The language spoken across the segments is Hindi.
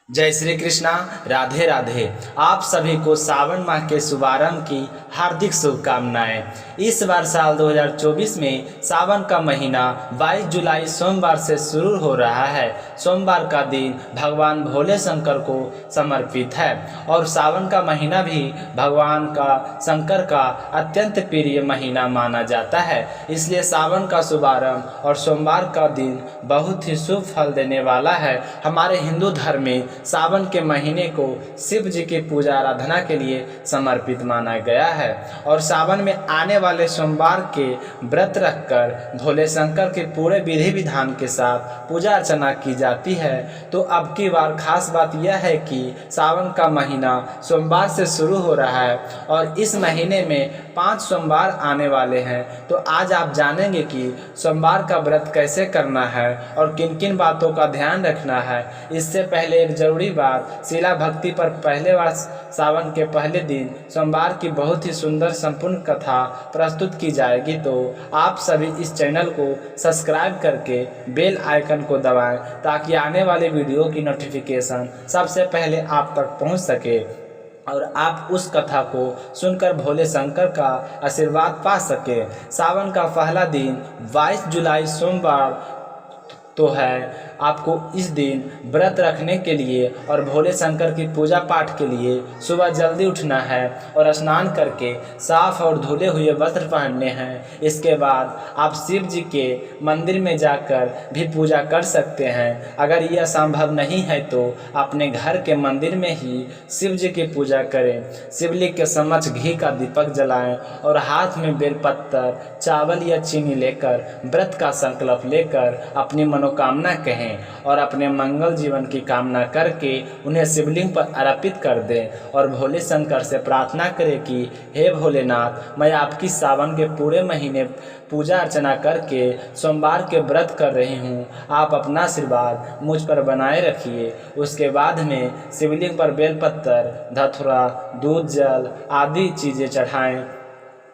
जय श्री कृष्णा। राधे राधे। आप सभी को सावन माह के शुभारंभ की हार्दिक शुभकामनाएं। इस बार साल 2024 में सावन का महीना 22 जुलाई सोमवार से शुरू हो रहा है। सोमवार का दिन भगवान भोले शंकर को समर्पित है और सावन का महीना भी भगवान का शंकर का अत्यंत प्रिय महीना माना जाता है। इसलिए सावन का शुभारंभ और सोमवार का दिन बहुत ही शुभ फल देने वाला है। हमारे हिंदू धर्म में सावन के महीने को शिव जी की पूजा आराधना के लिए समर्पित माना गया है और सावन में आने वाले सोमवार के व्रत रखकर भोले शंकर के पूरे विधि विधान के साथ पूजा अर्चना की जाती है। तो अब की बार खास बात यह है कि सावन का महीना सोमवार से शुरू हो रहा है और इस महीने में 5 सोमवार आने वाले हैं। तो आज आप जानेंगे कि सोमवार का व्रत कैसे करना है और किन किन बातों का ध्यान रखना है। इससे पहले एक जरूरी बात, शिला भक्ति पर पहले बार सावन के पहले दिन सोमवार की बहुत ही सुंदर संपूर्ण कथा प्रस्तुत की जाएगी। तो आप सभी इस चैनल को सब्सक्राइब करके बेल आइकन को दबाएं ताकि आने वाले वीडियो की नोटिफिकेशन सबसे पहले आप तक पहुंच सके और आप उस कथा को सुनकर भोले शंकर का आशीर्वाद पा सके। सावन का पहला दिन 22 जुलाई सोमवार तो है। आपको इस दिन व्रत रखने के लिए और भोले शंकर की पूजा पाठ के लिए सुबह जल्दी उठना है और स्नान करके साफ और धुले हुए वस्त्र पहनने हैं। इसके बाद आप शिव जी के मंदिर में जाकर भी पूजा कर सकते हैं। अगर यह संभव नहीं है तो अपने घर के मंदिर में ही शिव जी की पूजा करें। शिवलिंग के समक्ष घी का दीपक जलाएं और हाथ में बेलपत्र, चावल या चीनी लेकर व्रत का संकल्प लेकर अपनी मनोकामना कहें और अपने मंगल जीवन की कामना करके उन्हें शिवलिंग पर अर्पित कर दें और भोले शंकर से प्रार्थना करें कि हे भोलेनाथ, मैं आपकी सावन के पूरे महीने पूजा अर्चना करके सोमवार के व्रत कर रही हूँ। आप अपना आशीर्वाद मुझ पर बनाए रखिए। उसके बाद में शिवलिंग पर बेलपत्र, धतूरा, दूध, जल आदि चीज़ें चढ़ाएं।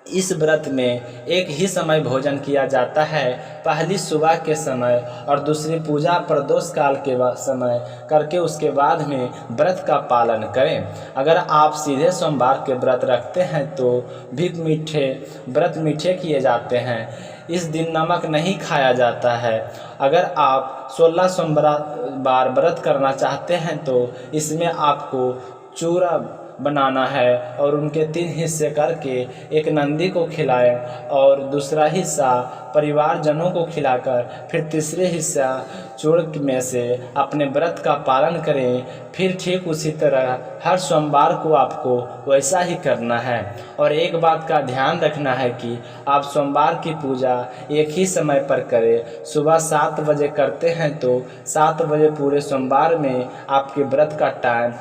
इस व्रत में एक ही समय भोजन किया जाता है, पहली सुबह के समय और दूसरी पूजा प्रदोष काल के समय करके उसके बाद में व्रत का पालन करें। अगर आप सीधे सोमवार के व्रत रखते हैं तो भी व्रत मीठे किए जाते हैं। इस दिन नमक नहीं खाया जाता है। अगर आप 16 सोमवार व्रत करना चाहते हैं तो इसमें आपको चूरा बनाना है और उनके 3 हिस्से करके एक नंदी को खिलाएं और दूसरा हिस्सा परिवारजनों को खिलाकर फिर तीसरे हिस्सा चूड़ में से अपने व्रत का पालन करें। फिर ठीक उसी तरह हर सोमवार को आपको वैसा ही करना है। और एक बात का ध्यान रखना है कि आप सोमवार की पूजा एक ही समय पर करें। सुबह 7 बजे करते हैं तो 7 बजे पूरे सोमवार में आपके व्रत का टाइम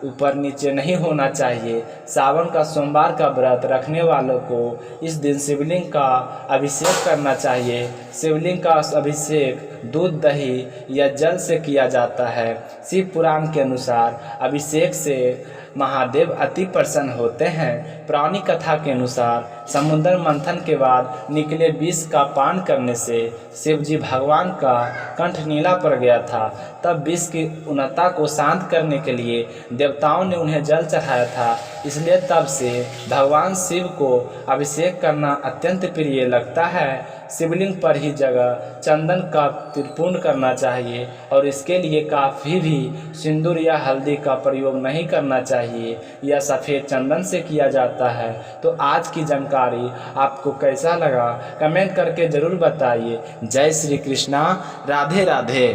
ऊपर नीचे नहीं होना चाहिए। सावन का सोमवार का व्रत रखने वालों को इस दिन शिवलिंग का अभिषेक करना चाहिए। शिवलिंग का अभिषेक दूध, दही या जल से किया जाता है। शिव पुराण के अनुसार अभिषेक से महादेव अति प्रसन्न होते हैं। पौराणिक कथा के अनुसार समुद्र मंथन के बाद निकले विष का पान करने से शिव जी भगवान का कंठ नीला पड़ गया था। तब विष की उन्नता को शांत करने के लिए देवताओं ने उन्हें जल चढ़ाया था। इसलिए तब से भगवान शिव को अभिषेक करना अत्यंत प्रिय लगता है। शिवलिंग पर ही जगह चंदन का तिरपूर्ण करना चाहिए और इसके लिए काफ़ी भी सिंदूर या हल्दी का प्रयोग नहीं करना चाहिए। यह सफ़ेद चंदन से किया जाता है। तो आज की जानकारी आपको कैसा लगा कमेंट करके ज़रूर बताइए। जय श्री कृष्णा। राधे राधे।